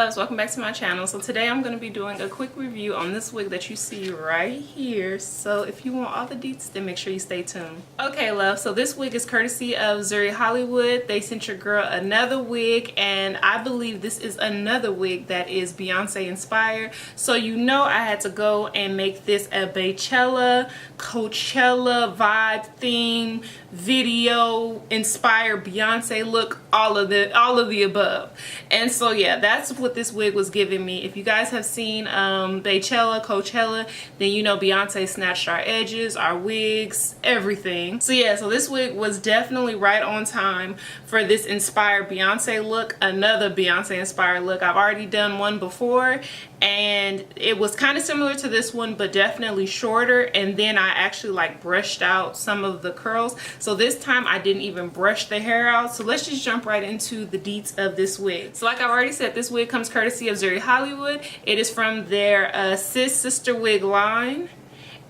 loves, welcome back to my channel. So today I'm going to be doing a quick review on this wig that you see right here. So if you want all the deets, then make sure you stay tuned. Okay love, so this wig is courtesy of Zury Hollywood. They sent your girl another wig, and I believe this is another wig that is Beyonce inspired. So you know I had to go and make this a Beychella, Coachella vibe theme video inspired Beyonce look, all of the above. And so yeah, that's what this wig was giving me. If you guys have seen Beychella, Coachella, then you know Beyonce snatched our edges, our wigs, everything. So yeah, so this wig was definitely right on time for this inspired Beyonce look, another Beyonce inspired look. I've already done one before and it was kind of similar to this one, but definitely shorter, and then I actually like brushed out some of the curls. So this time I didn't even brush the hair out. So let's just jump right into the deets of this wig. So like I've already said, this wig comes courtesy of Zury Hollywood. It is from their Sis sister wig line,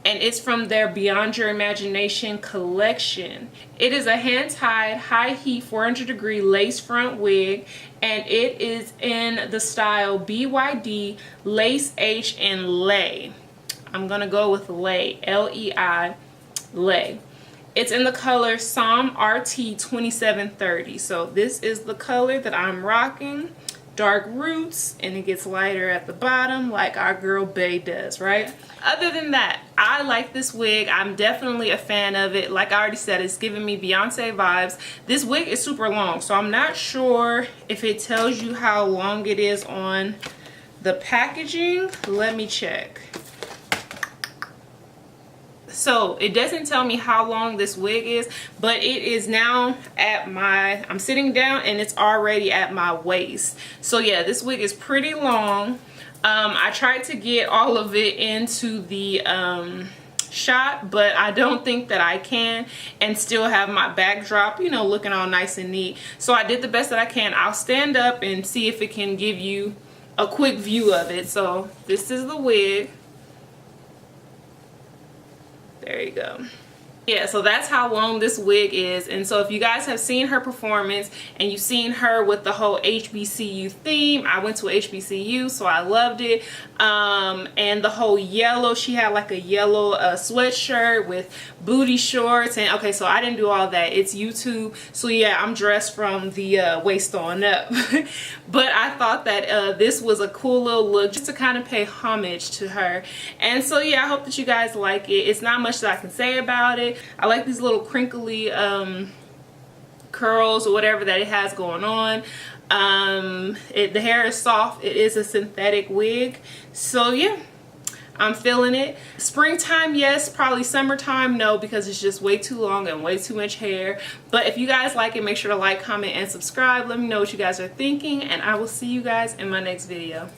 and it's from their Beyond Your Imagination collection. It is a hand-tied, high-heat, 400-degree lace front wig, and it is in the style BYD, Lace H, and LEI. I'm gonna go with LEI, L-E-I, LEI. It's in the color Psalm RT 2730. So this is the color that I'm rocking. Dark roots, and it gets lighter at the bottom like our girl Bey does, right? Other than that, I like this wig. I'm definitely a fan of it. Like I already said, it's giving me Beyonce vibes. This wig is super long, so I'm not sure if it tells you how long it is on the packaging. Let me check. So it doesn't tell me how long this wig is, but it is now at my, I'm sitting down and it's already at my waist. So yeah, this wig is pretty long. I tried to get all of it into the shot, but I don't think that I can and still have my backdrop, you know, looking all nice and neat. So I did the best that I can. I'll stand up and see if it can give you a quick view of it. So this is the wig. There you go. Yeah, so that's how long this wig is. And so if you guys have seen her performance and you've seen her with the whole HBCU theme, I went to HBCU, so I loved it. And the whole yellow, she had like a yellow sweatshirt with booty shorts. And okay, so I didn't do all that. It's YouTube. So yeah, I'm dressed from the waist on up. But I thought that this was a cool little look just to kind of pay homage to her. And so yeah, I hope that you guys like it. It's not much that I can say about it. I like these little crinkly curls or whatever that it has going on. The hair is soft. It is a synthetic wig. So yeah, I'm feeling it. Springtime, yes. Probably summertime, no, because it's just way too long and way too much hair. But if you guys like it, make sure to like, comment, and subscribe. Let me know what you guys are thinking, and I will see you guys in my next video.